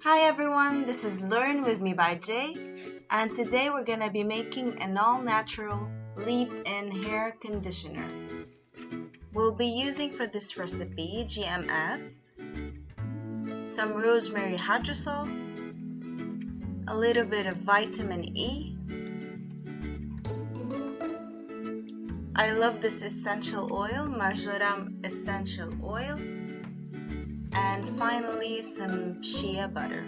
Hi everyone, this is Learn With Me by Jay, and today we're gonna be making an all-natural leave-in hair conditioner. We'll be using for this recipe GMS, some rosemary hydrosol, a little bit of vitamin E. I love this essential oil, marjoram essential oil, and finally some shea butter.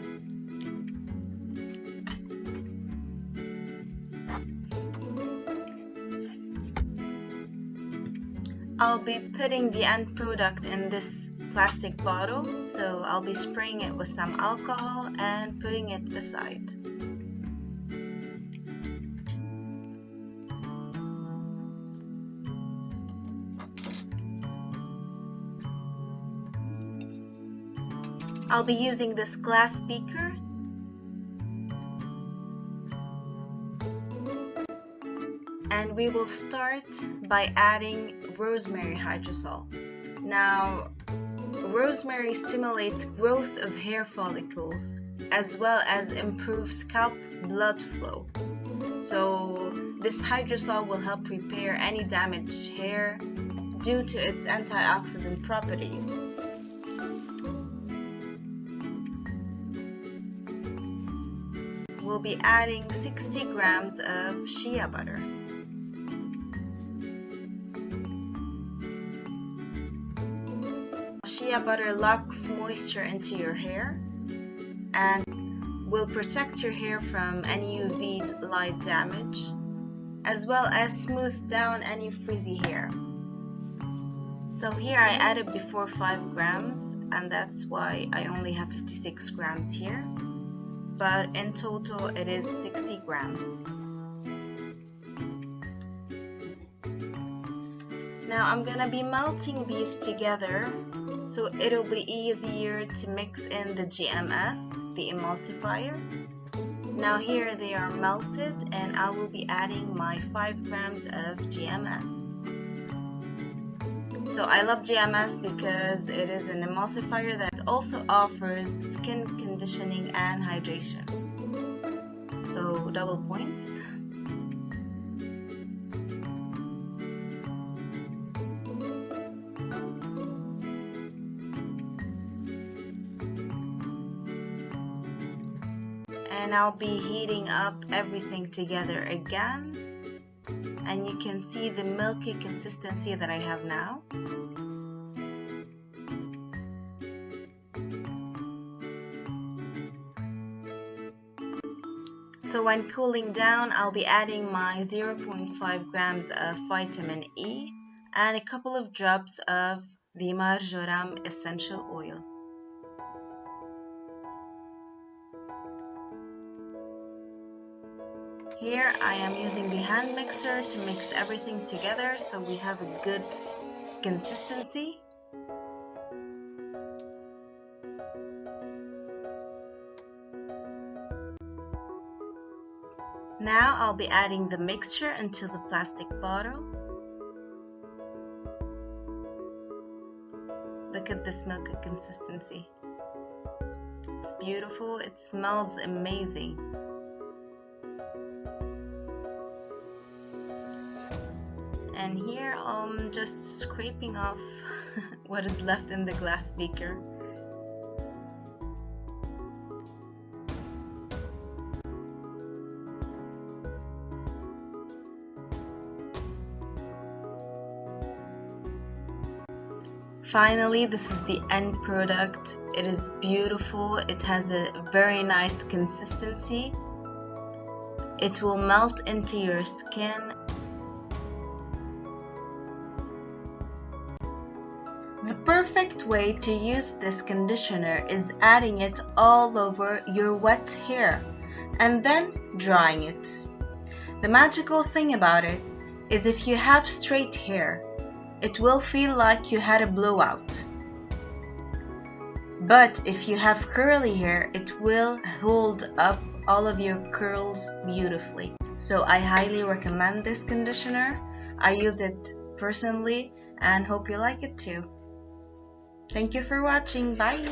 I'll be putting the end product in this plastic bottle, so I'll be spraying it with some alcohol and putting it aside. I'll be using this glass beaker. And we will start by adding rosemary hydrosol. Now, rosemary stimulates growth of hair follicles as well as improves scalp blood flow. So this hydrosol will help repair any damaged hair due to its antioxidant properties. We'll be adding 60 grams of shea butter. Shea butter locks moisture into your hair and will protect your hair from any UV light damage, as well as smooth down any frizzy hair. So here I added before 5 grams, and that's why I only have 56 grams here, but in total it is 60 grams. Now I'm gonna be melting these together so it'll be easier to mix in the GMS, the emulsifier. Now here they are melted and I will be adding my 5 grams of GMS. So I love GMS because it is an emulsifier that also offers skin conditioning and hydration. So double points. And I'll be heating up everything together again, and you can see the milky consistency that I have now. So when cooling down, I'll be adding my 0.5 grams of vitamin E and a couple of drops of the marjoram essential oil. Here I am using the hand mixer to mix everything together so we have a good consistency. Now I'll be adding the mixture into the plastic bottle. Look at this milky consistency. It's beautiful, it smells amazing. And here I'm just scraping off what is left in the glass beaker. Finally, this is the end product. It is beautiful. It has a very nice consistency. It will melt into your skin. The perfect way to use this conditioner is adding it all over your wet hair and then drying it. The magical thing about it is if you have straight hair, it will feel like you had a blowout. But if you have curly hair, it will hold up all of your curls beautifully. So I highly recommend this conditioner. I use it personally and hope you like it too. Thank you for watching. Bye!